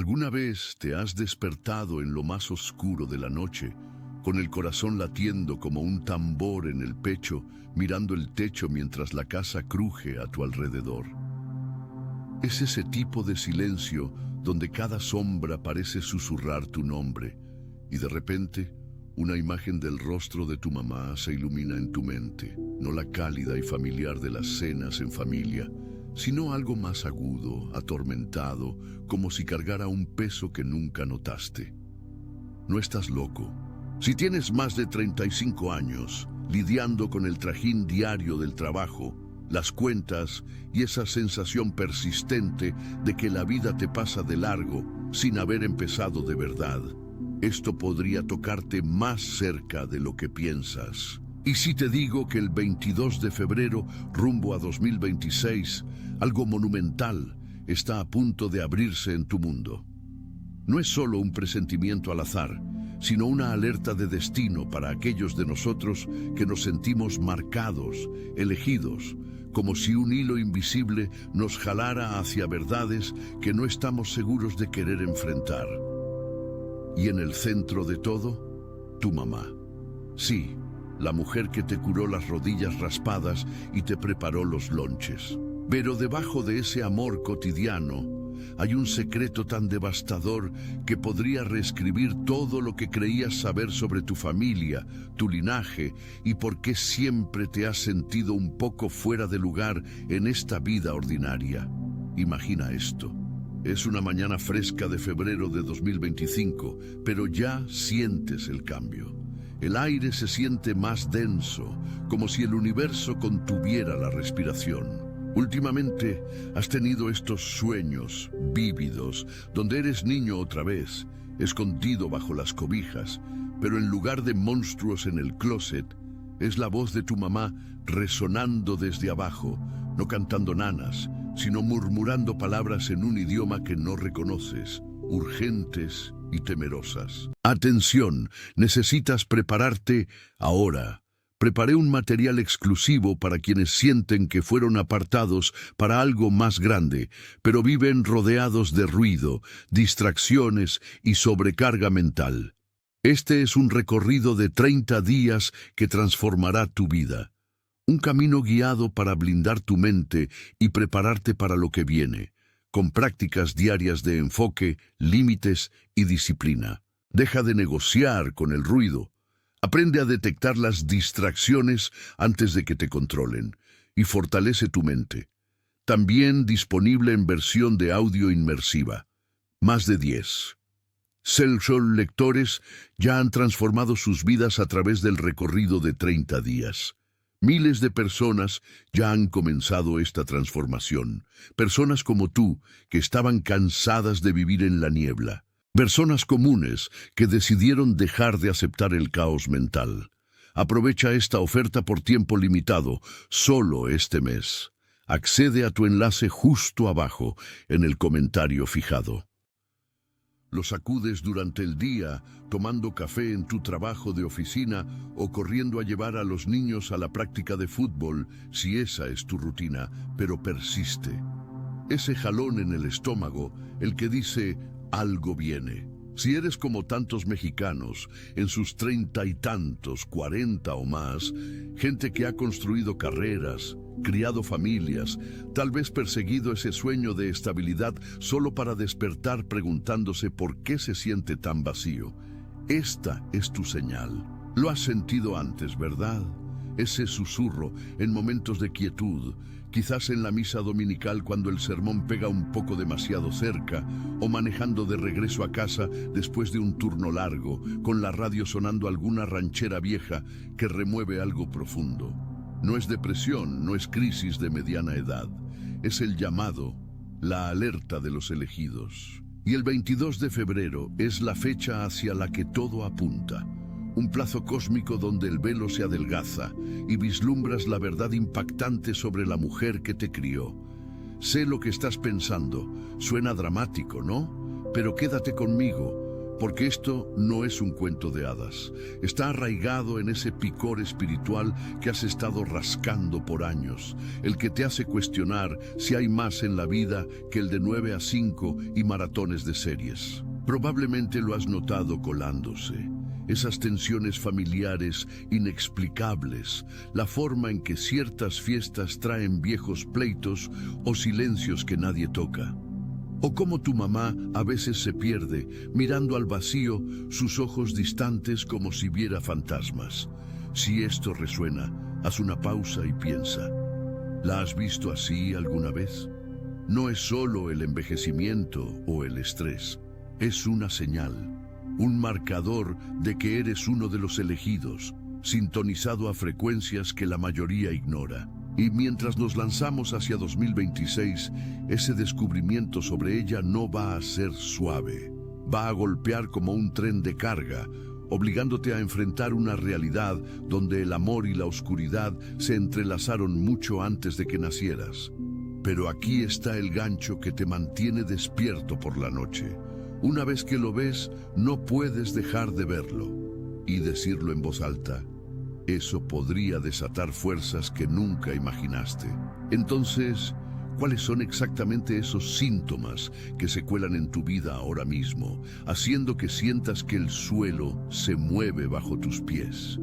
¿Alguna vez te has despertado en lo más oscuro de la noche, con el corazón latiendo como un tambor en el pecho, mirando el techo mientras la casa cruje a tu alrededor? Es ese tipo de silencio donde cada sombra parece susurrar tu nombre, y de repente una imagen del rostro de tu mamá se ilumina en tu mente, no la cálida y familiar de las cenas en familia, sino algo más agudo, atormentado, como si cargara un peso que nunca notaste. No estás loco. Si tienes más de 35 años, lidiando con el trajín diario del trabajo, las cuentas y esa sensación persistente de que la vida te pasa de largo sin haber empezado de verdad, esto podría tocarte más cerca de lo que piensas. Y si te digo que el 22 de febrero, rumbo a 2026, algo monumental está a punto de abrirse en tu mundo. No es solo un presentimiento al azar, sino una alerta de destino para aquellos de nosotros que nos sentimos marcados, elegidos, como si un hilo invisible nos jalara hacia verdades que no estamos seguros de querer enfrentar. Y en el centro de todo, tu mamá. Sí, la mujer que te curó las rodillas raspadas y te preparó los lonches. Pero debajo de ese amor cotidiano hay un secreto tan devastador que podría reescribir todo lo que creías saber sobre tu familia, tu linaje y por qué siempre te has sentido un poco fuera de lugar en esta vida ordinaria. Imagina esto. Es una mañana fresca de febrero de 2025, pero ya sientes el cambio. El aire se siente más denso, como si el universo contuviera la respiración. Últimamente has tenido estos sueños vívidos, donde eres niño otra vez, escondido bajo las cobijas, pero en lugar de monstruos en el closet, es la voz de tu mamá resonando desde abajo, no cantando nanas, sino murmurando palabras en un idioma que no reconoces, urgentes y temerosas. Atención, necesitas prepararte ahora. Preparé un material exclusivo para quienes sienten que fueron apartados para algo más grande, pero viven rodeados de ruido, distracciones y sobrecarga mental. Este es un recorrido de 30 días que transformará tu vida. Un camino guiado para blindar tu mente y prepararte para lo que viene, con prácticas diarias de enfoque, límites y disciplina. Deja de negociar con el ruido. Aprende a detectar las distracciones antes de que te controlen y fortalece tu mente. También disponible en versión de audio inmersiva. Más de 10. Cell lectores ya han transformado sus vidas a través del recorrido de 30 días. Miles de personas ya han comenzado esta transformación. Personas como tú, que estaban cansadas de vivir en la niebla. Personas comunes que decidieron dejar de aceptar el caos mental. Aprovecha esta oferta por tiempo limitado, solo este mes. Accede a tu enlace justo abajo, en el comentario fijado. Lo sacudes durante el día, tomando café en tu trabajo de oficina o corriendo a llevar a los niños a la práctica de fútbol, si esa es tu rutina, pero persiste. Ese jalón en el estómago, el que dice, algo viene. Si eres como tantos mexicanos, en sus 30 y tantos, 40 o más, gente que ha construido carreras, criado familias, tal vez perseguido ese sueño de estabilidad solo para despertar preguntándose por qué se siente tan vacío. Esta es tu señal. Lo has sentido antes, ¿verdad? Ese susurro en momentos de quietud, quizás en la misa dominical cuando el sermón pega un poco demasiado cerca, o manejando de regreso a casa después de un turno largo, con la radio sonando alguna ranchera vieja que remueve algo profundo. No es depresión, no es crisis de mediana edad. Es el llamado, la alerta de los elegidos. Y el 22 de febrero es la fecha hacia la que todo apunta. Un plazo cósmico donde el velo se adelgaza y vislumbras la verdad impactante sobre la mujer que te crió. Sé lo que estás pensando. Suena dramático, ¿no? Pero quédate conmigo, Porque esto no es un cuento de hadas. Está arraigado en ese picor espiritual que has estado rascando por años, el que te hace cuestionar si hay más en la vida que el de 9 a 5 y maratones de series. Probablemente lo has notado colándose. Esas tensiones familiares inexplicables, la forma en que ciertas fiestas traen viejos pleitos o silencios que nadie toca. O cómo tu mamá a veces se pierde, mirando al vacío, sus ojos distantes como si viera fantasmas. Si esto resuena, haz una pausa y piensa. ¿La has visto así alguna vez? No es solo el envejecimiento o el estrés, es una señal. Un marcador de que eres uno de los elegidos, sintonizado a frecuencias que la mayoría ignora. Y mientras nos lanzamos hacia 2026, ese descubrimiento sobre ella no va a ser suave. Va a golpear como un tren de carga, obligándote a enfrentar una realidad donde el amor y la oscuridad se entrelazaron mucho antes de que nacieras. Pero aquí está el gancho que te mantiene despierto por la noche. Una vez que lo ves, no puedes dejar de verlo y decirlo en voz alta. Eso podría desatar fuerzas que nunca imaginaste. Entonces, ¿cuáles son exactamente esos síntomas que se cuelan en tu vida ahora mismo, haciendo que sientas que el suelo se mueve bajo tus pies?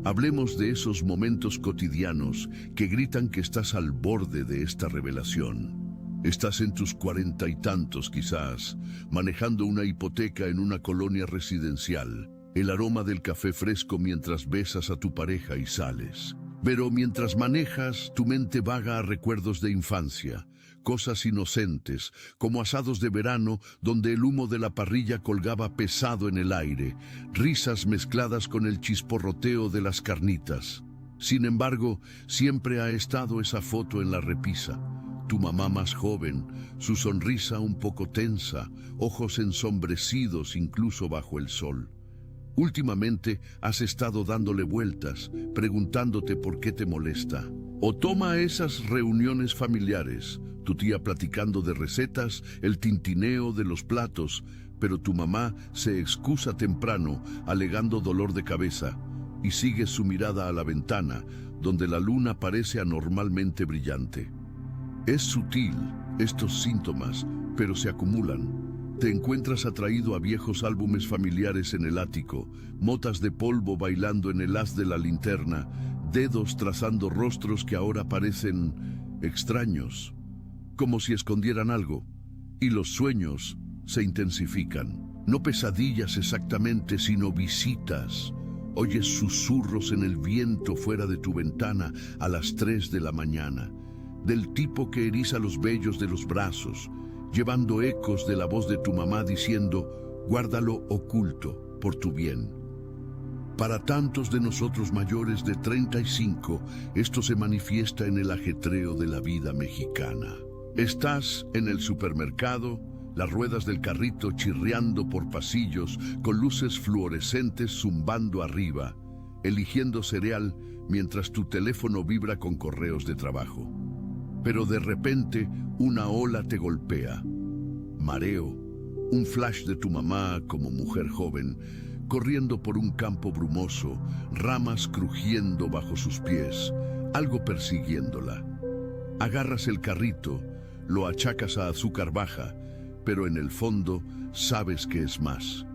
Hablemos de esos momentos cotidianos que gritan que estás al borde de esta revelación. Estás en tus 40 y tantos quizás, manejando una hipoteca en una colonia residencial, el aroma del café fresco mientras besas a tu pareja y sales. Pero mientras manejas, tu mente vaga a recuerdos de infancia, cosas inocentes, como asados de verano donde el humo de la parrilla colgaba pesado en el aire, risas mezcladas con el chisporroteo de las carnitas. Sin embargo, siempre ha estado esa foto en la repisa. Tu mamá más joven, su sonrisa un poco tensa, ojos ensombrecidos incluso bajo el sol. Últimamente has estado dándole vueltas, preguntándote por qué te molesta. O toma esas reuniones familiares, tu tía platicando de recetas, el tintineo de los platos, pero tu mamá se excusa temprano, alegando dolor de cabeza, y sigue su mirada a la ventana, donde la luna parece anormalmente brillante. Es sutil, estos síntomas, pero se acumulan. Te encuentras atraído a viejos álbumes familiares en el ático, motas de polvo bailando en el haz de la linterna, dedos trazando rostros que ahora parecen extraños, como si escondieran algo, y los sueños se intensifican. No pesadillas exactamente, sino visitas. Oyes susurros en el viento fuera de tu ventana a las 3 de la mañana. Del tipo que eriza los vellos de los brazos, llevando ecos de la voz de tu mamá diciendo, guárdalo oculto por tu bien. Para tantos de nosotros mayores de 35, esto se manifiesta en el ajetreo de la vida mexicana. Estás en el supermercado, las ruedas del carrito chirriando por pasillos, con luces fluorescentes zumbando arriba, eligiendo cereal mientras tu teléfono vibra con correos de trabajo. Pero de repente una ola te golpea. Mareo, un flash de tu mamá como mujer joven, corriendo por un campo brumoso, ramas crujiendo bajo sus pies, algo persiguiéndola. Agarras el carrito, lo achacas a azúcar baja, pero en el fondo sabes que es más.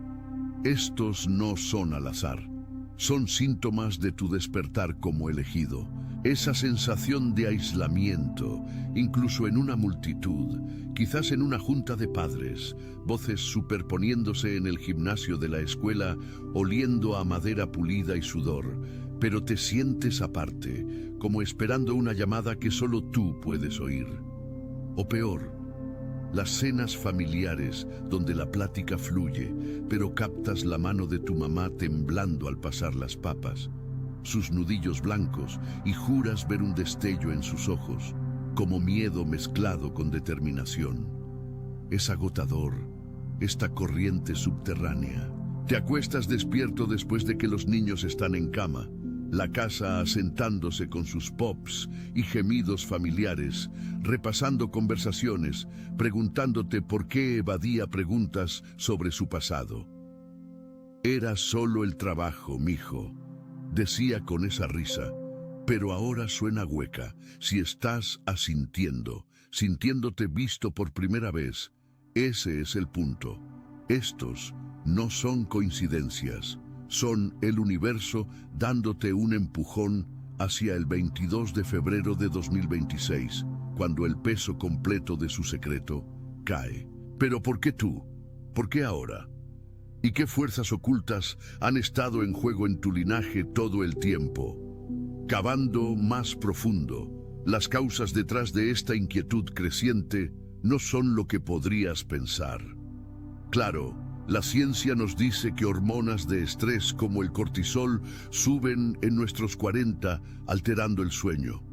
Estos no son al azar, son síntomas de tu despertar como elegido. Esa sensación de aislamiento, incluso en una multitud, quizás en una junta de padres, voces superponiéndose en el gimnasio de la escuela, oliendo a madera pulida y sudor, pero te sientes aparte, como esperando una llamada que solo tú puedes oír. O peor, las cenas familiares donde la plática fluye, pero captas la mano de tu mamá temblando al pasar las papas, sus nudillos blancos, y juras ver un destello en sus ojos, como miedo mezclado con determinación. Es agotador, esta corriente subterránea. Te acuestas despierto después de que los niños están en cama, la casa asentándose con sus pops y gemidos familiares, repasando conversaciones, preguntándote por qué evadía preguntas sobre su pasado. Era solo el trabajo, mijo, decía con esa risa, pero ahora suena hueca. Si estás asintiendo, sintiéndote visto por primera vez, ese es el punto. Estos no son coincidencias, son el universo dándote un empujón hacia el 22 de febrero de 2026, cuando el peso completo de su secreto cae. ¿Pero por qué tú? ¿Por qué ahora? ¿Y qué fuerzas ocultas han estado en juego en tu linaje todo el tiempo? Cavando más profundo, las causas detrás de esta inquietud creciente no son lo que podrías pensar. Claro, la ciencia nos dice que hormonas de estrés como el cortisol suben en nuestros 40, alterando el sueño.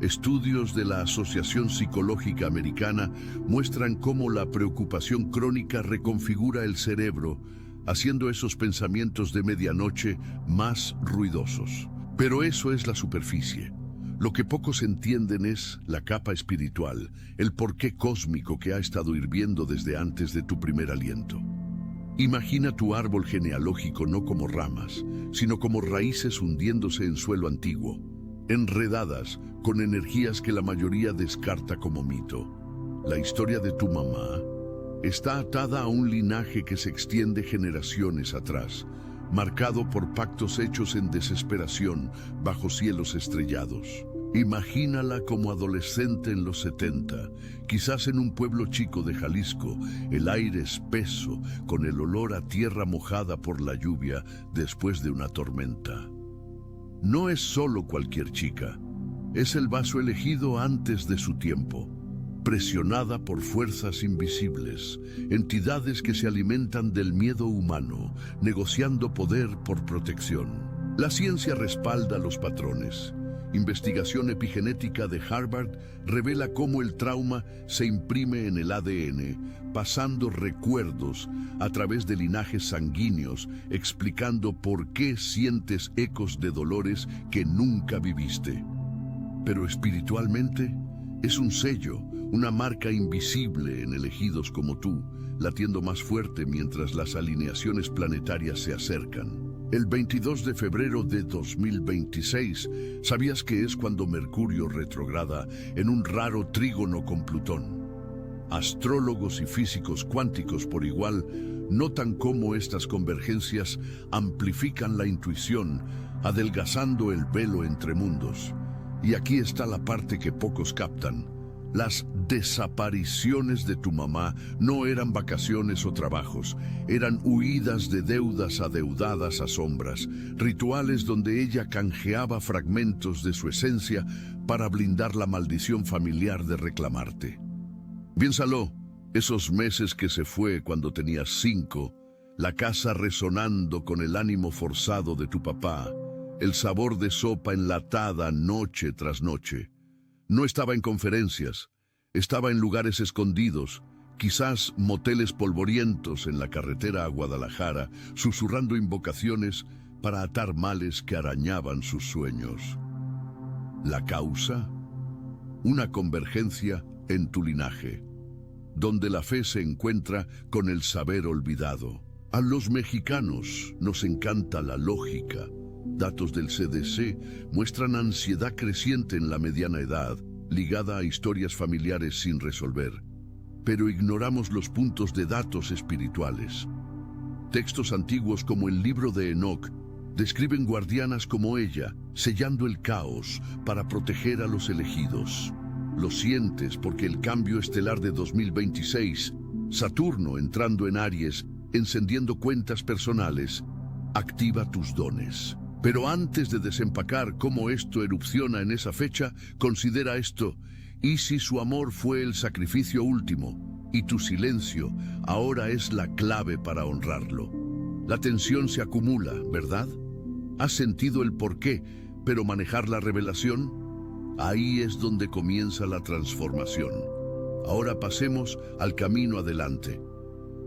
Estudios de la Asociación Psicológica Americana muestran cómo la preocupación crónica reconfigura el cerebro, haciendo esos pensamientos de medianoche más ruidosos. Pero eso es la superficie. Lo que pocos entienden es la capa espiritual, el porqué cósmico que ha estado hirviendo desde antes de tu primer aliento. Imagina tu árbol genealógico no como ramas, sino como raíces hundiéndose en suelo antiguo, enredadas con energías que la mayoría descarta como mito. La historia de tu mamá está atada a un linaje que se extiende generaciones atrás, marcado por pactos hechos en desesperación bajo cielos estrellados. Imagínala como adolescente en los 70, quizás en un pueblo chico de Jalisco, el aire espeso, con el olor a tierra mojada por la lluvia después de una tormenta. No es solo cualquier chica, es el vaso elegido antes de su tiempo, presionada por fuerzas invisibles, entidades que se alimentan del miedo humano, negociando poder por protección. La ciencia respalda los patrones. Investigación epigenética de Harvard revela cómo el trauma se imprime en el ADN, pasando recuerdos a través de linajes sanguíneos, explicando por qué sientes ecos de dolores que nunca viviste. Pero espiritualmente, es un sello, una marca invisible en elegidos como tú, latiendo más fuerte mientras las alineaciones planetarias se acercan. El 22 de febrero de 2026, ¿sabías que es cuando Mercurio retrograda en un raro trígono con Plutón? Astrólogos y físicos cuánticos por igual notan cómo estas convergencias amplifican la intuición, adelgazando el velo entre mundos. Y aquí está la parte que pocos captan. Las desapariciones de tu mamá no eran vacaciones o trabajos, eran huidas de deudas adeudadas a sombras, rituales donde ella canjeaba fragmentos de su esencia para blindar la maldición familiar de reclamarte. Piénsalo, esos meses que se fue cuando tenías 5, la casa resonando con el ánimo forzado de tu papá, el sabor de sopa enlatada noche tras noche. No estaba en conferencias, estaba en lugares escondidos, quizás moteles polvorientos en la carretera a Guadalajara, susurrando invocaciones para atar males que arañaban sus sueños. ¿La causa? Una convergencia en tu linaje, donde la fe se encuentra con el saber olvidado. A los mexicanos nos encanta la lógica. Datos del CDC muestran ansiedad creciente en la mediana edad, ligada a historias familiares sin resolver. Pero ignoramos los puntos de datos espirituales. Textos antiguos como el libro de Enoc describen guardianas como ella, sellando el caos para proteger a los elegidos. Lo sientes porque el cambio estelar de 2026, Saturno entrando en Aries, encendiendo cuentas personales, activa tus dones. Pero antes de desempacar cómo esto erupciona en esa fecha, considera esto: ¿y si su amor fue el sacrificio último, y tu silencio ahora es la clave para honrarlo? La tensión se acumula, ¿verdad? ¿Has sentido el porqué, pero manejar la revelación? Ahí es donde comienza la transformación. Ahora pasemos al camino adelante.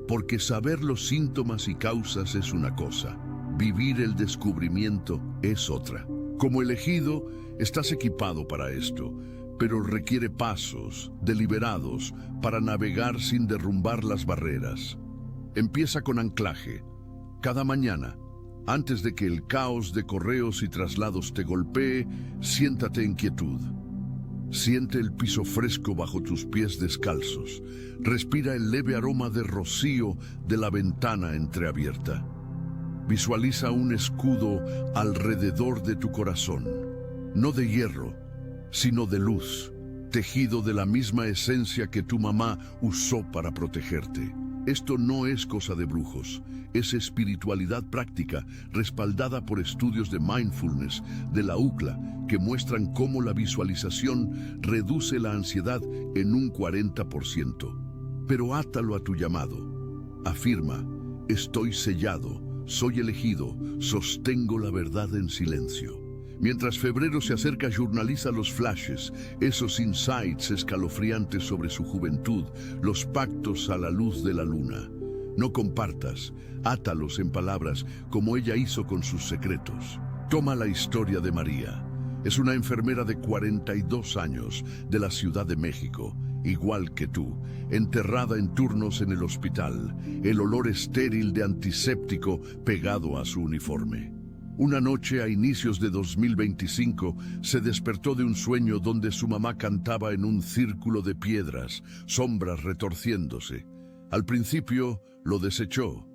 Porque saber los síntomas y causas es una cosa. Vivir el descubrimiento es otra. Como elegido, estás equipado para esto, pero requiere pasos deliberados para navegar sin derrumbar las barreras. Empieza con anclaje. Cada mañana, antes de que el caos de correos y traslados te golpee, siéntate en quietud. Siente el piso fresco bajo tus pies descalzos. Respira el leve aroma de rocío de la ventana entreabierta. Visualiza un escudo alrededor de tu corazón, no de hierro, sino de luz, tejido de la misma esencia que tu mamá usó para protegerte. Esto no es cosa de brujos, es espiritualidad práctica, respaldada por estudios de mindfulness de la UCLA, que muestran cómo la visualización reduce la ansiedad en un 40%. Pero átalo a tu llamado. Afirma: estoy sellado, soy elegido, sostengo la verdad en silencio. Mientras febrero se acerca, journaliza los flashes, esos insights escalofriantes sobre su juventud, los pactos a la luz de la luna. No compartas, átalos en palabras como ella hizo con sus secretos. Toma la historia de María. Es una enfermera de 42 años de la Ciudad de México, igual que tú, enterrada en turnos en el hospital, el olor estéril de antiséptico pegado a su uniforme. Una noche a inicios de 2025 se despertó de un sueño donde su mamá cantaba en un círculo de piedras, sombras retorciéndose. Al principio lo desechó,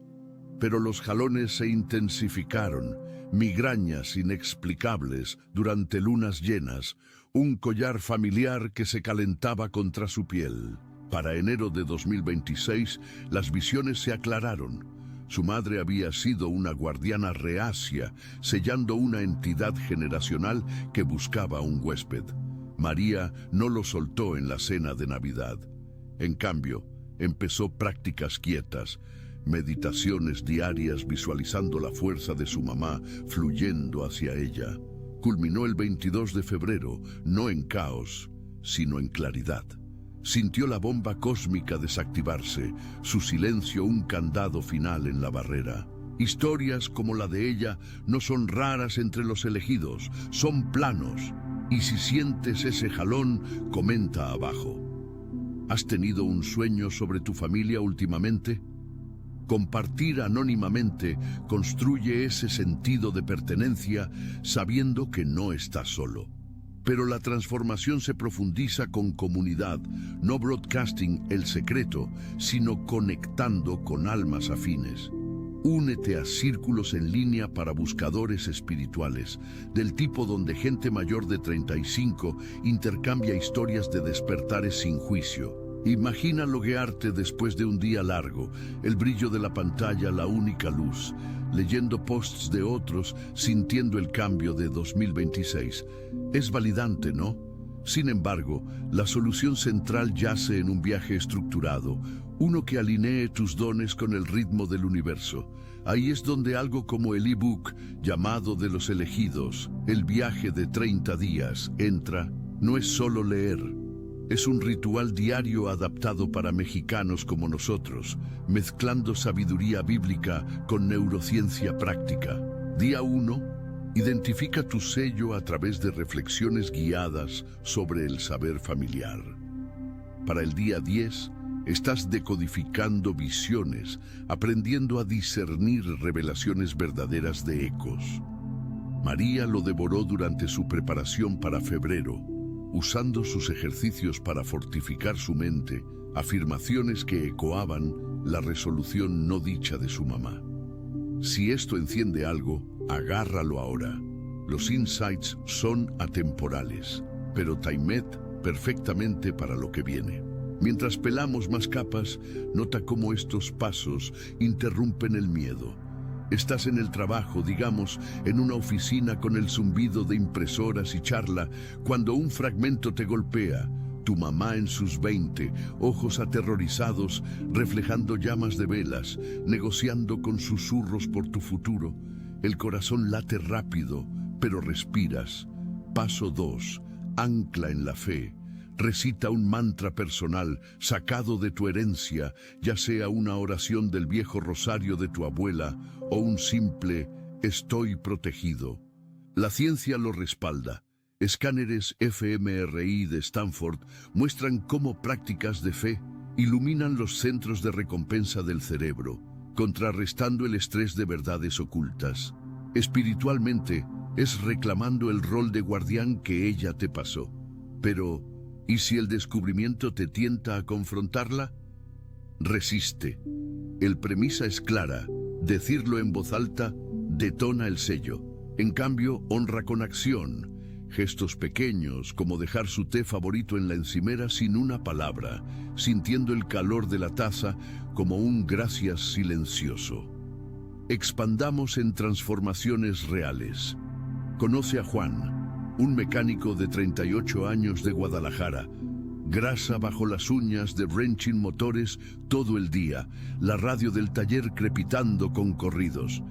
pero los jalones se intensificaron, migrañas inexplicables durante lunas llenas, un collar familiar que se calentaba contra su piel. Para enero de 2026, las visiones se aclararon. Su madre había sido una guardiana reacia, sellando una entidad generacional que buscaba un huésped. María no lo soltó en la cena de Navidad. En cambio, empezó prácticas quietas, meditaciones diarias visualizando la fuerza de su mamá fluyendo hacia ella. Culminó el 22 de febrero, no en caos, sino en claridad. Sintió la bomba cósmica desactivarse, su silencio un candado final en la barrera. Historias como la de ella no son raras entre los elegidos, son planos. Y si sientes ese jalón, comenta abajo. ¿Has tenido un sueño sobre tu familia últimamente? Compartir anónimamente construye ese sentido de pertenencia sabiendo que no estás solo. Pero la transformación se profundiza con comunidad, no broadcasting el secreto, sino conectando con almas afines. Únete a círculos en línea para buscadores espirituales, del tipo donde gente mayor de 35 intercambia historias de despertares sin juicio. Imagina loguearte después de un día largo, el brillo de la pantalla la única luz, leyendo posts de otros, sintiendo el cambio de 2026. Es validante, ¿no? Sin embargo, la solución central yace en un viaje estructurado, uno que alinee tus dones con el ritmo del universo. Ahí es donde algo como el ebook, llamado de los elegidos, el viaje de 30 días, entra. No es solo leer. Es un ritual diario adaptado para mexicanos como nosotros, mezclando sabiduría bíblica con neurociencia práctica. Día 1. Identifica tu sello a través de reflexiones guiadas sobre el saber familiar. Para el día 10, estás decodificando visiones, aprendiendo a discernir revelaciones verdaderas de ecos. María lo devoró durante su preparación para febrero, usando sus ejercicios para fortificar su mente, afirmaciones que ecoaban la resolución no dicha de su mamá. Si esto enciende algo, agárralo ahora. Los insights son atemporales, pero timed perfectamente para lo que viene. Mientras pelamos más capas, nota cómo estos pasos interrumpen el miedo. Estás en el trabajo, digamos, en una oficina con el zumbido de impresoras y charla, cuando un fragmento te golpea. Tu mamá en sus 20, ojos aterrorizados, reflejando llamas de velas, negociando con susurros por tu futuro. El corazón late rápido, pero respiras. Paso 2. Ancla en la fe. Recita un mantra personal sacado de tu herencia, ya sea una oración del viejo rosario de tu abuela o un simple «estoy protegido». La ciencia lo respalda. Escáneres fMRI de Stanford muestran cómo prácticas de fe iluminan los centros de recompensa del cerebro, contrarrestando el estrés de verdades ocultas. Espiritualmente, es reclamando el rol de guardián que ella te pasó. Pero, ¿y si el descubrimiento te tienta a confrontarla? Resiste. El premisa es clara. Decirlo en voz alta detona el sello. En cambio, honra con acción. Gestos pequeños, como dejar su té favorito en la encimera sin una palabra, sintiendo el calor de la taza como un gracias silencioso. Expandamos en transformaciones reales. Conoce a Juan, un mecánico de 38 años de Guadalajara. Grasa bajo las uñas de wrenching motores todo el día, la radio del taller crepitando con corridos.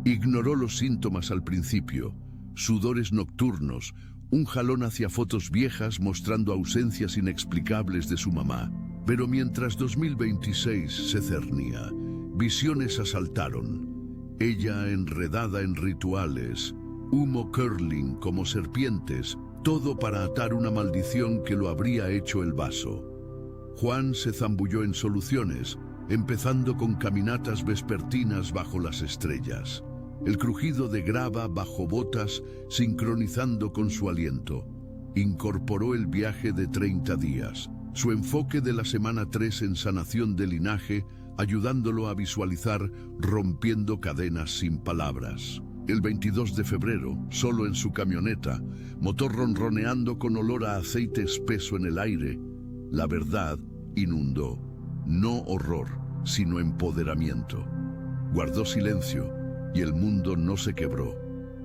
Ignoró los síntomas al principio. Sudores nocturnos, un jalón hacia fotos viejas mostrando ausencias inexplicables de su mamá. Pero mientras 2026 se cernía, visiones asaltaron. Ella enredada en rituales, humo curling como serpientes, todo para atar una maldición que lo habría hecho el vaso. Juan se zambulló en soluciones, empezando con caminatas vespertinas bajo las estrellas. El crujido de grava bajo botas sincronizando con su aliento. Incorporó el viaje de 30 días, su enfoque de la semana 3 en sanación de linaje, ayudándolo a visualizar rompiendo cadenas sin palabras. El 22 de febrero, solo en su camioneta, motor ronroneando con olor a aceite espeso en el aire, la verdad inundó. No horror, sino empoderamiento. Guardó silencio y el mundo no se quebró,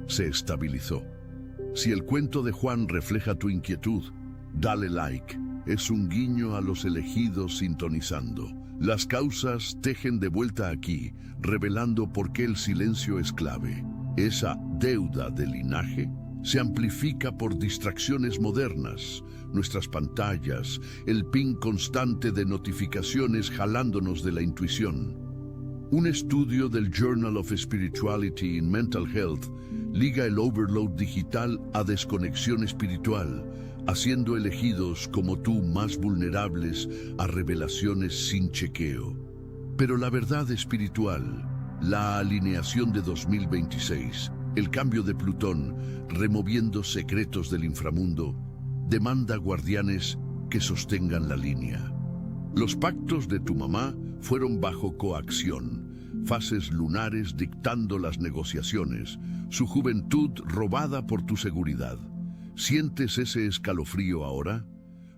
se estabilizó. Si el cuento de Juan refleja tu inquietud, dale like. Es un guiño a los elegidos sintonizando. Las causas tejen de vuelta aquí, revelando por qué el silencio es clave. Esa deuda de linaje se amplifica por distracciones modernas, nuestras pantallas, el ping constante de notificaciones jalándonos de la intuición. Un estudio del Journal of Spirituality and Mental Health liga el overload digital a desconexión espiritual, haciendo elegidos como tú más vulnerables a revelaciones sin chequeo. Pero la verdad espiritual, la alineación de 2026, el cambio de Plutón, removiendo secretos del inframundo, demanda guardianes que sostengan la línea. Los pactos de tu mamá fueron bajo coacción, fases lunares dictando las negociaciones, su juventud robada por tu seguridad. ¿Sientes ese escalofrío ahora?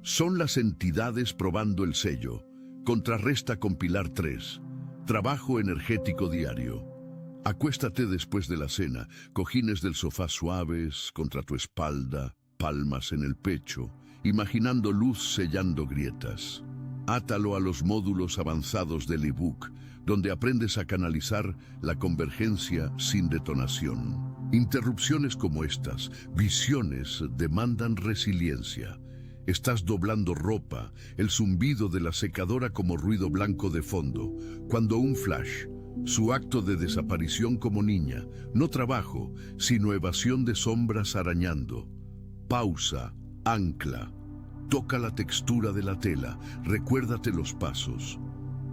Son las entidades probando el sello. Contrarresta con Pilar 3. Trabajo energético diario. Acuéstate después de la cena, cojines del sofá suaves contra tu espalda, palmas en el pecho, imaginando luz sellando grietas. Átalo a los módulos avanzados del ebook, donde aprendes a canalizar la convergencia sin detonación. Interrupciones como estas, visiones, demandan resiliencia. Estás doblando ropa, el zumbido de la secadora como ruido blanco de fondo, cuando un flash, su acto de desaparición como niña, no trabajo, sino evasión de sombras arañando. Pausa, ancla, toca la textura de la tela, recuérdate los pasos.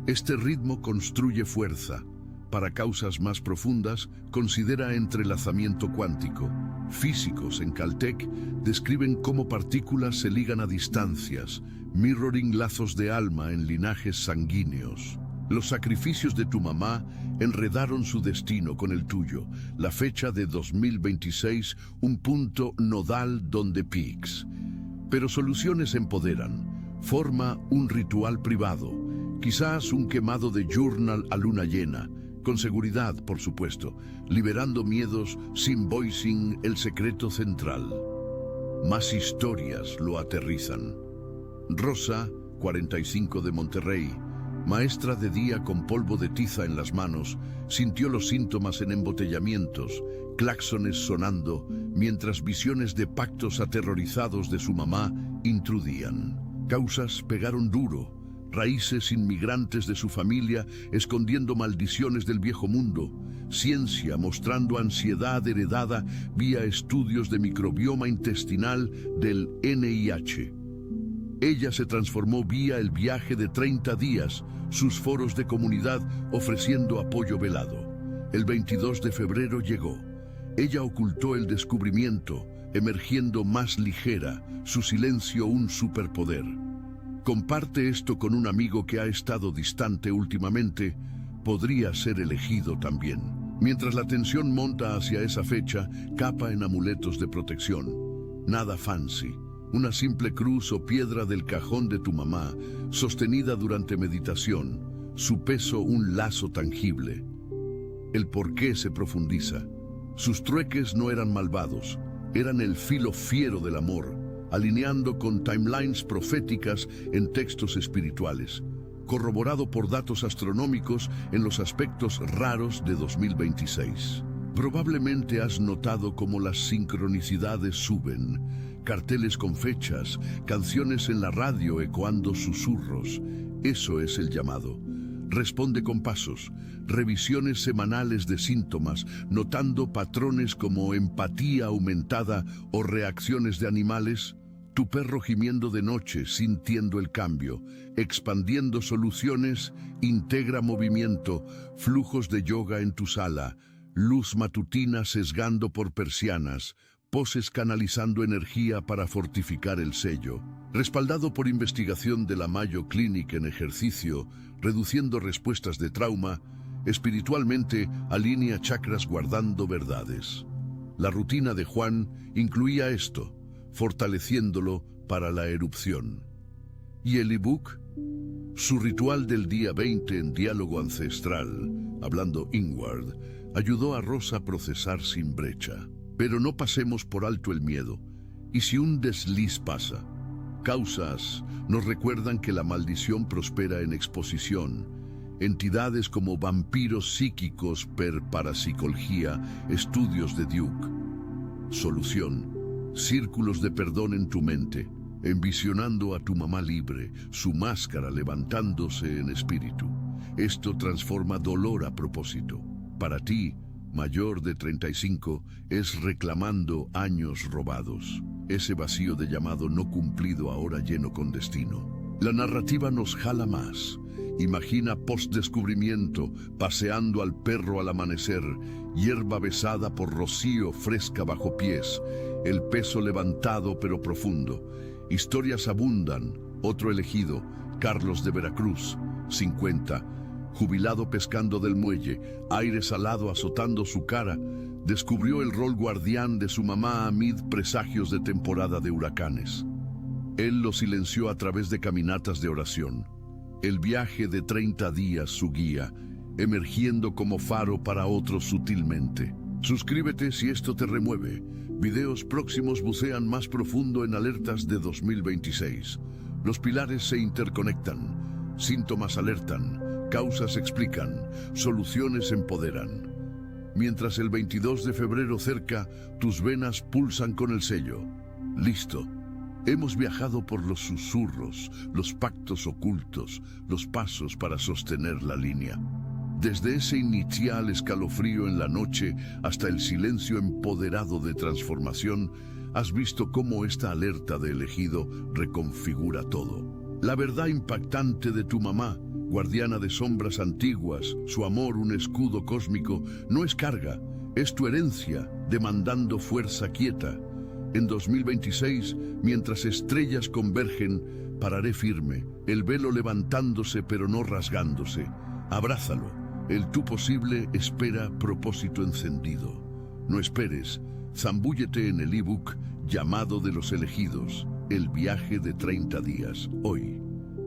Este ritmo construye fuerza. Para causas más profundas, considera entrelazamiento cuántico. Físicos en Caltech describen cómo partículas se ligan a distancias, mirroring lazos de alma en linajes sanguíneos. Los sacrificios de tu mamá enredaron su destino con el tuyo. La fecha de 2026, un punto nodal donde peaks. Pero soluciones empoderan. Forma un ritual privado, quizás un quemado de journal a luna llena, con seguridad, por supuesto, liberando miedos sin voicing el secreto central. Más historias lo aterrizan. Rosa, 45 de Monterrey, maestra de día con polvo de tiza en las manos, sintió los síntomas en embotellamientos, claxones sonando, mientras visiones de pactos aterrorizados de su mamá intrudían. Causas pegaron duro. Raíces inmigrantes de su familia escondiendo maldiciones del viejo mundo. Ciencia mostrando ansiedad heredada vía estudios de microbioma intestinal del NIH. Ella se transformó vía el viaje de 30 días, sus foros de comunidad ofreciendo apoyo velado. El 22 de febrero llegó. Ella ocultó el descubrimiento, emergiendo más ligera, su silencio un superpoder. Comparte esto con un amigo que ha estado distante últimamente, podría ser elegido también. Mientras la tensión monta hacia esa fecha, capa en amuletos de protección. Nada fancy. Una simple cruz o piedra del cajón de tu mamá, sostenida durante meditación, su peso un lazo tangible. El porqué se profundiza. Sus trueques no eran malvados, eran el filo fiero del amor, alineando con timelines proféticas en textos espirituales, corroborado por datos astronómicos en los aspectos raros de 2026. Probablemente has notado cómo las sincronicidades suben, carteles con fechas, canciones en la radio ecoando susurros. Eso es el llamado. Responde con pasos, revisiones semanales de síntomas, notando patrones como empatía aumentada o reacciones de animales, tu perro gimiendo de noche, sintiendo el cambio, expandiendo soluciones, integra movimiento, flujos de yoga en tu sala, luz matutina sesgando por persianas, poses canalizando energía para fortificar el sello. Respaldado por investigación de la Mayo Clinic en ejercicio, reduciendo respuestas de trauma, espiritualmente alinea chakras guardando verdades. La rutina de Juan incluía esto, fortaleciéndolo para la erupción. ¿Y el ebook? Su ritual del día 20 en diálogo ancestral, hablando inward, ayudó a Rosa a procesar sin brecha. Pero no pasemos por alto el miedo. ¿Y si un desliz pasa? Causas nos recuerdan que la maldición prospera en exposición. Entidades como vampiros psíquicos per parapsicología, estudios de Duke. Solución: círculos de perdón en tu mente, envisionando a tu mamá libre, su máscara levantándose en espíritu. Esto transforma dolor a propósito. Para ti, mayor de 35, es reclamando años robados. Ese vacío de llamado no cumplido ahora lleno con destino. La narrativa nos jala más. Imagina post-descubrimiento, paseando al perro al amanecer, hierba besada por rocío fresca bajo pies, el peso levantado pero profundo. Historias abundan. Otro elegido, Carlos de Veracruz, 50, jubilado pescando del muelle, aire salado azotando su cara, descubrió el rol guardián de su mamá amid presagios de temporada de huracanes. Él lo silenció a través de caminatas de oración. El viaje de 30 días su guía, emergiendo como faro para otros sutilmente. Suscríbete si esto te remueve. Videos próximos bucean más profundo en alertas de 2026. Los pilares se interconectan, síntomas alertan, causas explican, soluciones empoderan. Mientras el 22 de febrero cerca, tus venas pulsan con el sello. Listo. Hemos viajado por los susurros, los pactos ocultos, los pasos para sostener la línea. Desde ese inicial escalofrío en la noche hasta el silencio empoderado de transformación, has visto cómo esta alerta de elegido reconfigura todo. La verdad impactante de tu mamá, guardiana de sombras antiguas, su amor un escudo cósmico, no es carga, es tu herencia, demandando fuerza quieta. En 2026, mientras estrellas convergen, pararé firme, el velo levantándose pero no rasgándose. Abrázalo, el tú posible espera propósito encendido. No esperes, zambúllete en el ebook Llamado de los Elegidos, el viaje de 30 días, hoy.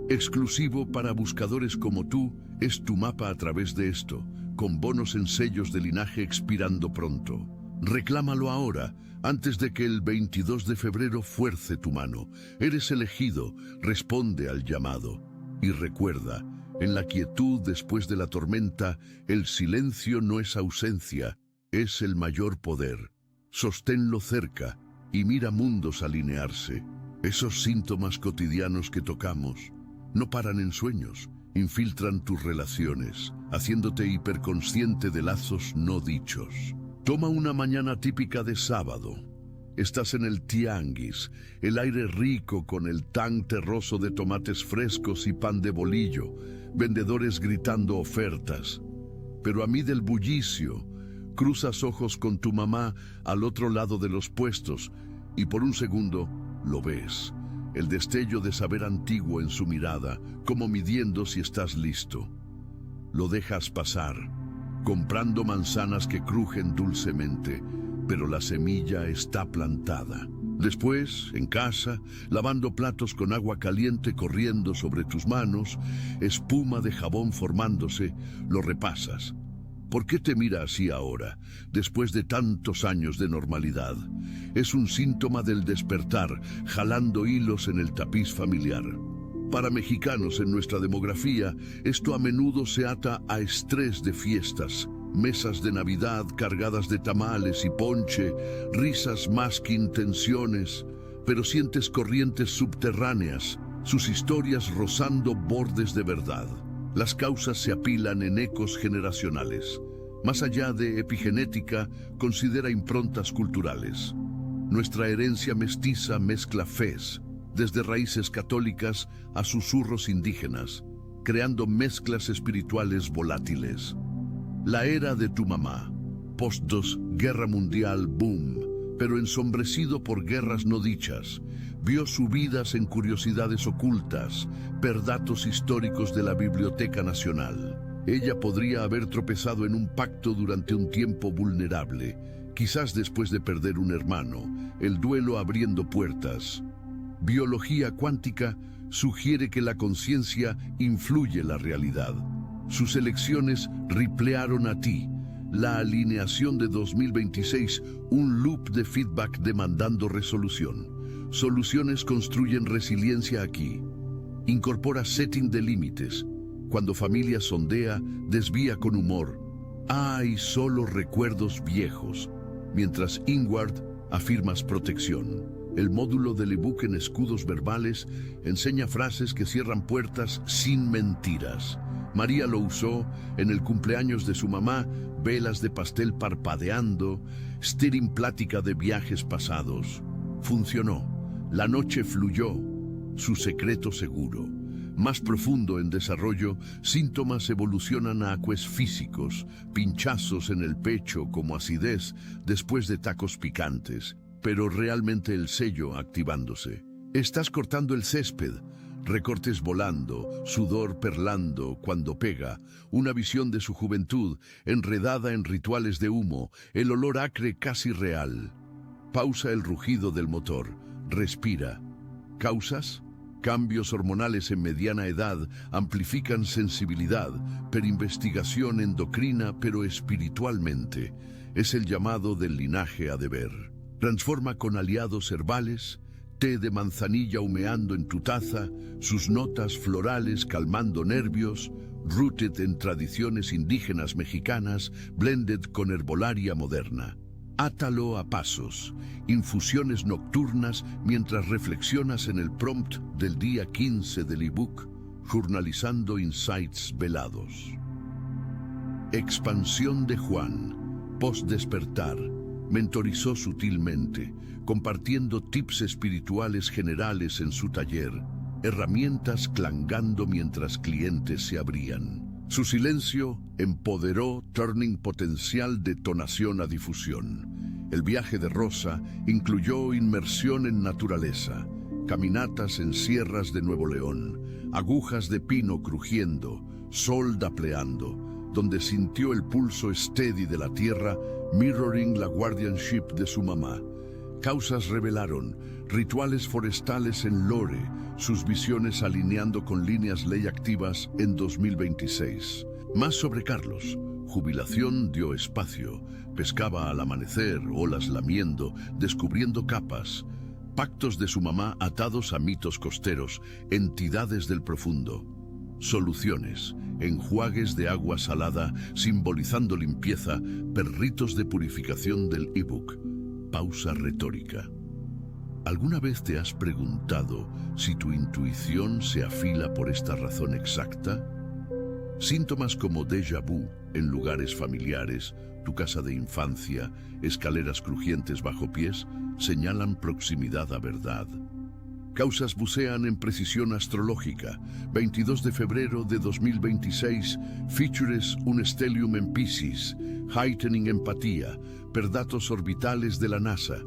Exclusivo para buscadores como tú, es tu mapa a través de esto, con bonos en sellos de linaje expirando pronto. Reclámalo ahora, antes de que el 22 de febrero fuerce tu mano. Eres elegido, responde al llamado. Y recuerda, en la quietud después de la tormenta, el silencio no es ausencia, es el mayor poder. Sosténlo cerca y mira mundos alinearse. Esos síntomas cotidianos que tocamos no paran en sueños, infiltran tus relaciones, haciéndote hiperconsciente de lazos no dichos. Toma una mañana típica de sábado. Estás en el tianguis, el aire rico con el tan terroso de tomates frescos y pan de bolillo, vendedores gritando ofertas. Pero a mí del bullicio, cruzas ojos con tu mamá al otro lado de los puestos y por un segundo lo ves, el destello de saber antiguo en su mirada, como midiendo si estás listo. Lo dejas pasar, comprando manzanas que crujen dulcemente, pero la semilla está plantada. Después, en casa, lavando platos con agua caliente corriendo sobre tus manos, espuma de jabón formándose, lo repasas. ¿Por qué te mira así ahora, después de tantos años de normalidad? Es un síntoma del despertar, jalando hilos en el tapiz familiar. Para mexicanos en nuestra demografía, esto a menudo se ata a estrés de fiestas, mesas de Navidad cargadas de tamales y ponche, risas más que intenciones, pero sientes corrientes subterráneas, sus historias rozando bordes de verdad. Las causas se apilan en ecos generacionales. Más allá de epigenética, considera improntas culturales. Nuestra herencia mestiza mezcla fes, desde raíces católicas a susurros indígenas, creando mezclas espirituales volátiles. La era de tu mamá, post-2 Guerra Mundial, boom, pero ensombrecido por guerras no dichas, vio subidas en curiosidades ocultas, perdatos históricos de la Biblioteca Nacional. Ella podría haber tropezado en un pacto durante un tiempo vulnerable, quizás después de perder un hermano, el duelo abriendo puertas. Biología cuántica sugiere que la conciencia influye la realidad. Sus elecciones riplearon a ti. La alineación de 2026, un loop de feedback demandando resolución. Soluciones construyen resiliencia aquí. Incorpora setting de límites. Cuando familia sondea, desvía con humor. Hay solo recuerdos viejos. Mientras Inward afirmas protección. El módulo del ebook en escudos verbales enseña frases que cierran puertas sin mentiras. María lo usó en el cumpleaños de su mamá, velas de pastel parpadeando, steering plática de viajes pasados. Funcionó. La noche fluyó. Su secreto seguro. Más profundo en desarrollo, síntomas evolucionan a aques físicos, pinchazos en el pecho como acidez después de tacos picantes, pero realmente el sello activándose. Estás cortando el césped, recortes volando, sudor perlando cuando pega, una visión de su juventud enredada en rituales de humo, el olor acre casi real. Pausa el rugido del motor, respira. ¿Causas? Cambios hormonales en mediana edad amplifican sensibilidad, pero investigación endocrina pero espiritualmente. Es el llamado del linaje a deber. Transforma con aliados herbales, té de manzanilla humeando en tu taza, sus notas florales calmando nervios, rooted en tradiciones indígenas mexicanas, blended con herbolaria moderna. Átalo a pasos, infusiones nocturnas mientras reflexionas en el prompt del día 15 del ebook, Journalizando Insights Velados. Expansión de Juan, post-despertar, mentorizó sutilmente, compartiendo tips espirituales generales en su taller, herramientas clangando mientras clientes se abrían. Su silencio empoderó, turning potencial detonación a difusión. El viaje de Rosa incluyó inmersión en naturaleza, caminatas en sierras de Nuevo León, agujas de pino crujiendo, sol dapleando, donde sintió el pulso steady de la tierra, mirroring la guardianship de su mamá. Causas revelaron, rituales forestales en Lore, sus visiones alineando con líneas ley activas en 2026. Más sobre Carlos. Jubilación dio espacio, pescaba al amanecer, olas lamiendo, descubriendo capas. Pactos de su mamá atados a mitos costeros, entidades del profundo. Soluciones, enjuagues de agua salada, simbolizando limpieza, perritos de purificación del ebook. Pausa retórica. ¿Alguna vez te has preguntado si tu intuición se afila por esta razón exacta? Síntomas como déjà vu en lugares familiares, tu casa de infancia, escaleras crujientes bajo pies, señalan proximidad a verdad. Causas bucean en precisión astrológica. 22 de febrero de 2026, Features un stellium en Piscis, heightening empatía, per datos orbitales de la NASA.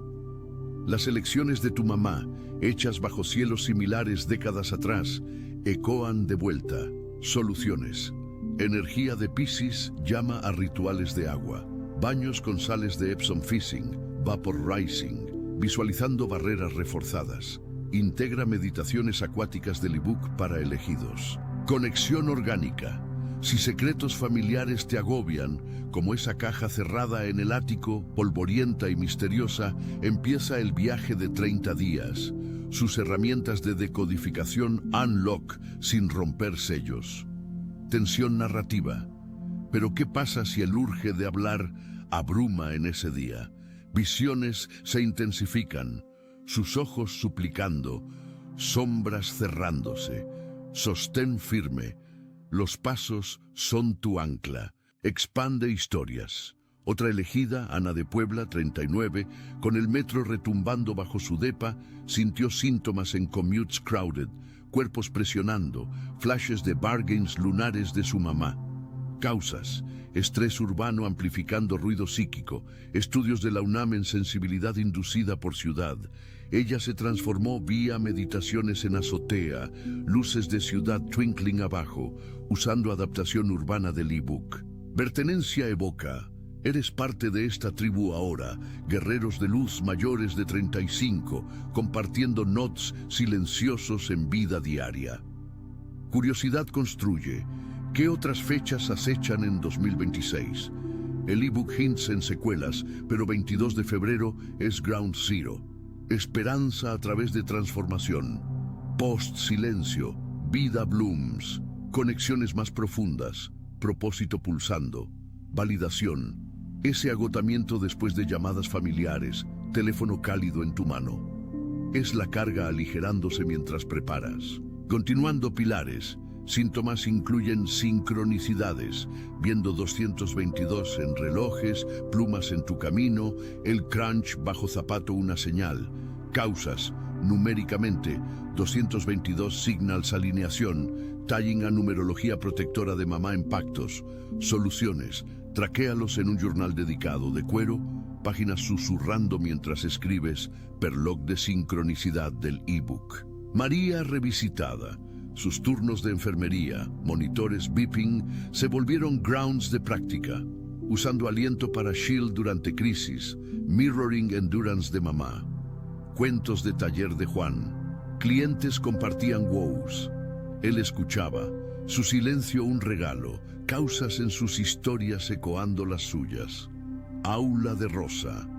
Las elecciones de tu mamá, hechas bajo cielos similares décadas atrás, ecoan de vuelta. Soluciones. Energía de Piscis llama a rituales de agua. Baños con sales de Epsom Fizzing, Vapor Rising, visualizando barreras reforzadas. Integra meditaciones acuáticas del ebook para elegidos. Conexión orgánica. Si secretos familiares te agobian, como esa caja cerrada en el ático, polvorienta y misteriosa, empieza el viaje de 30 días. Sus herramientas de decodificación unlock sin romper sellos. Tensión narrativa. Pero ¿qué pasa si el urge de hablar abruma en ese día? Visiones se intensifican. Sus ojos suplicando, sombras cerrándose. Sostén firme. Los pasos son tu ancla. Expande historias. Otra elegida, Ana de Puebla, 39, con el metro retumbando bajo su depa, sintió síntomas en commutes crowded, cuerpos presionando, flashes de bargains lunares de su mamá. Causas: estrés urbano amplificando ruido psíquico, estudios de la UNAM en sensibilidad inducida por ciudad. Ella se transformó vía meditaciones en azotea, luces de ciudad twinkling abajo, usando adaptación urbana del ebook. Pertenencia evoca: eres parte de esta tribu ahora, guerreros de luz mayores de 35, compartiendo notes silenciosos en vida diaria. Curiosidad construye: ¿qué otras fechas acechan en 2026? El ebook hints en secuelas, pero 22 de febrero es Ground Zero. Esperanza a través de transformación. Post-silencio, vida blooms, conexiones más profundas, propósito pulsando, validación, ese agotamiento después de llamadas familiares, teléfono cálido en tu mano. Es la carga aligerándose mientras preparas. Continuando pilares, síntomas incluyen sincronicidades, viendo 222 en relojes, plumas en tu camino, el crunch bajo zapato una señal. Causas: numéricamente, 222 signals alineación, tagging a numerología protectora de mamá en pactos. Soluciones: traquéalos en un journal dedicado de cuero, páginas susurrando mientras escribes, per log de sincronicidad del ebook. María revisitada. Sus turnos de enfermería, monitores beeping, se volvieron grounds de práctica, usando aliento para shield durante crisis, mirroring endurance de mamá. Cuentos de taller de Juan. Clientes compartían wows. Él escuchaba, su silencio un regalo, causas en sus historias ecoando las suyas. Aula de Rosa.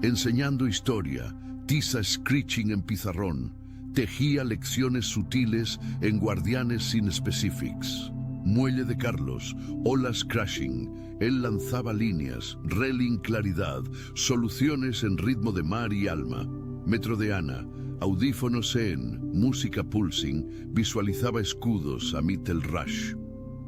Enseñando historia, tiza screeching en pizarrón, tejía lecciones sutiles en guardianes sin specifics. Muelle de Carlos, olas crashing, él lanzaba líneas, reling claridad, soluciones en ritmo de mar y alma. Metro de Ana, audífonos en, música pulsing, visualizaba escudos amid el rush.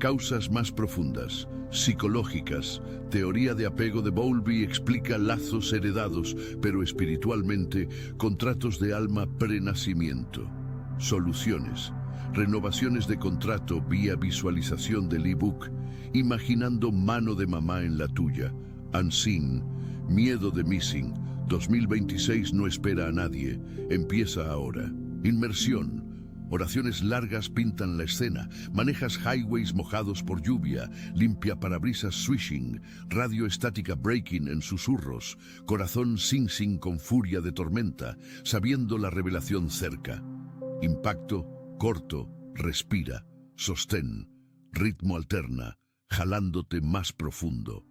Causas más profundas, psicológicas, teoría de apego de Bowlby explica lazos heredados, pero espiritualmente, contratos de alma prenacimiento. Soluciones: renovaciones de contrato vía visualización del ebook, imaginando mano de mamá en la tuya. Unseen, miedo de missing, 2026 no espera a nadie, empieza ahora. Inmersión. Oraciones largas pintan la escena, manejas highways mojados por lluvia, limpia parabrisas swishing, radio estática breaking en susurros, corazón sing-sing con furia de tormenta, sabiendo la revelación cerca. Impacto, corto, respira, sostén, ritmo alterna, jalándote más profundo.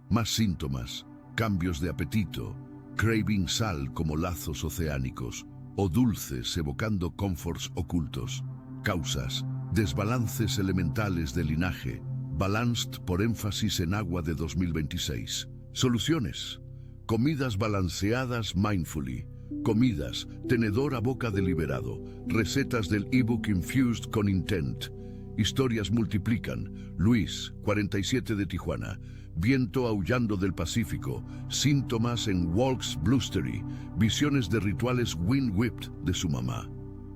Más síntomas, cambios de apetito, craving sal como lazos oceánicos, o dulces evocando comforts ocultos. Causas: desbalances elementales de linaje, balanced por énfasis en agua de 2026. Soluciones: comidas balanceadas mindfully, comidas, tenedor a boca deliberado, recetas del ebook infused con intent, Historias multiplican. Luis, 47 de Tijuana. Viento aullando del Pacífico. Síntomas en Walks Blustery. Visiones de rituales wind-whipped de su mamá.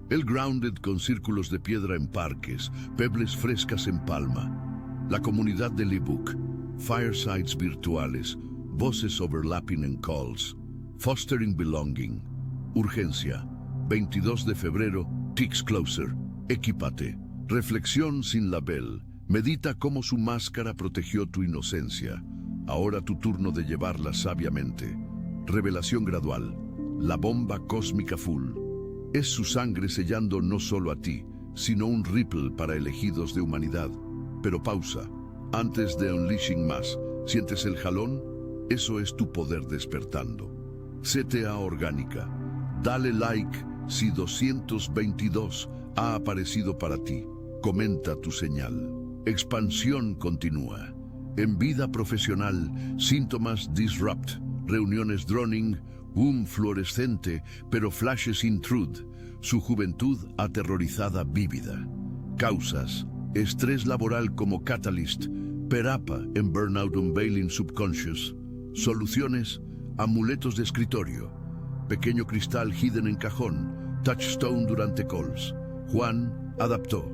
El Grounded con círculos de piedra en parques. Pebbles frescas en Palma. La comunidad del ebook. Firesides virtuales. Voces overlapping en calls. Fostering belonging. Urgencia. 22 de febrero. Ticks closer. Equípate. Reflexión sin label. Medita cómo su máscara protegió tu inocencia. Ahora tu turno de llevarla sabiamente. Revelación gradual. La bomba cósmica full. Es su sangre sellando no solo a ti, sino un ripple para elegidos de humanidad. Pero pausa. Antes de unleashing más, ¿sientes el jalón? Eso es tu poder despertando. CTA orgánica. Dale like si 222 ha aparecido para ti. Comenta tu señal. Expansión continúa. En vida profesional, síntomas disrupt, reuniones droning, fluorescente, pero flashes intrude. Su juventud aterrorizada vívida. Causas, estrés laboral como catalyst, perapa en burnout unveiling subconscious. Soluciones, amuletos de escritorio. Pequeño cristal hidden en cajón, touchstone durante calls. Juan adaptó.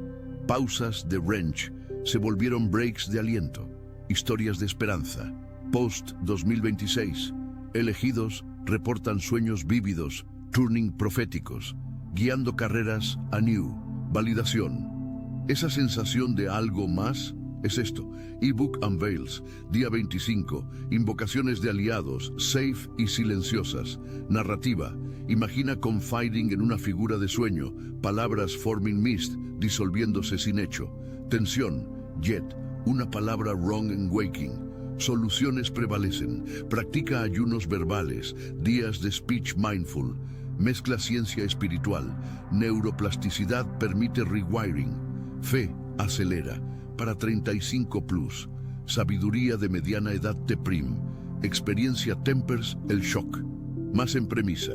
Pausas de wrench se volvieron breaks de aliento. Historias de esperanza. Post 2026. Elegidos reportan sueños vívidos, turning proféticos, guiando carreras a new. Validación. Esa sensación de algo más es esto. Ebook Unveils, día 25. Invocaciones de aliados, safe y silenciosas. Narrativa. Imagina confiding en una figura de sueño. Palabras forming mist, disolviéndose sin hecho. Tensión. Jet. Una palabra wrong en waking. Soluciones prevalecen. Practica ayunos verbales. Días de speech mindful. Mezcla ciencia espiritual. Neuroplasticidad permite rewiring. Fe acelera. Para 35 plus. Sabiduría de mediana edad T-Prim. Experiencia tempers el shock. Más en premisa.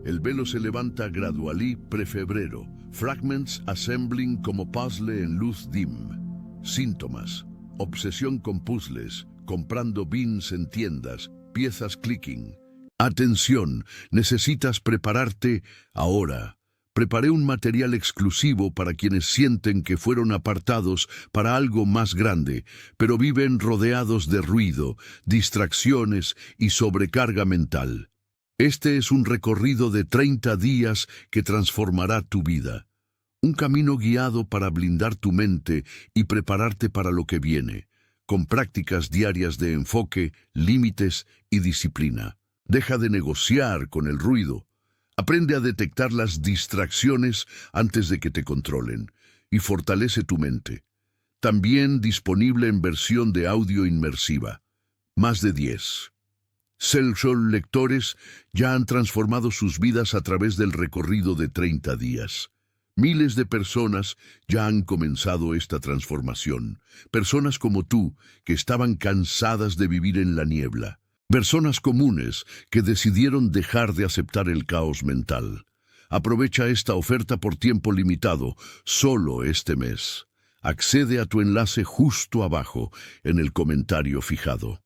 El velo se levanta gradually prefebrero. Fragments assembling como puzzle en luz dim. Síntomas. Obsesión con puzzles. Comprando bins en tiendas. Piezas clicking. Atención, necesitas prepararte ahora. Preparé un material exclusivo para quienes sienten que fueron apartados para algo más grande, pero viven rodeados de ruido, distracciones y sobrecarga mental. Este es un recorrido de 30 días que transformará tu vida. Un camino guiado para blindar tu mente y prepararte para lo que viene, con prácticas diarias de enfoque, límites y disciplina. Deja de negociar con el ruido. Aprende a detectar las distracciones antes de que te controlen y fortalece tu mente. También disponible en versión de audio inmersiva. Más de 10. Cell lectores ya han transformado sus vidas a través del recorrido de 30 días. Miles de personas ya han comenzado esta transformación. Personas como tú que estaban cansadas de vivir en la niebla. Personas comunes que decidieron dejar de aceptar el caos mental. Aprovecha esta oferta por tiempo limitado, solo este mes. Accede a tu enlace justo abajo en el comentario fijado.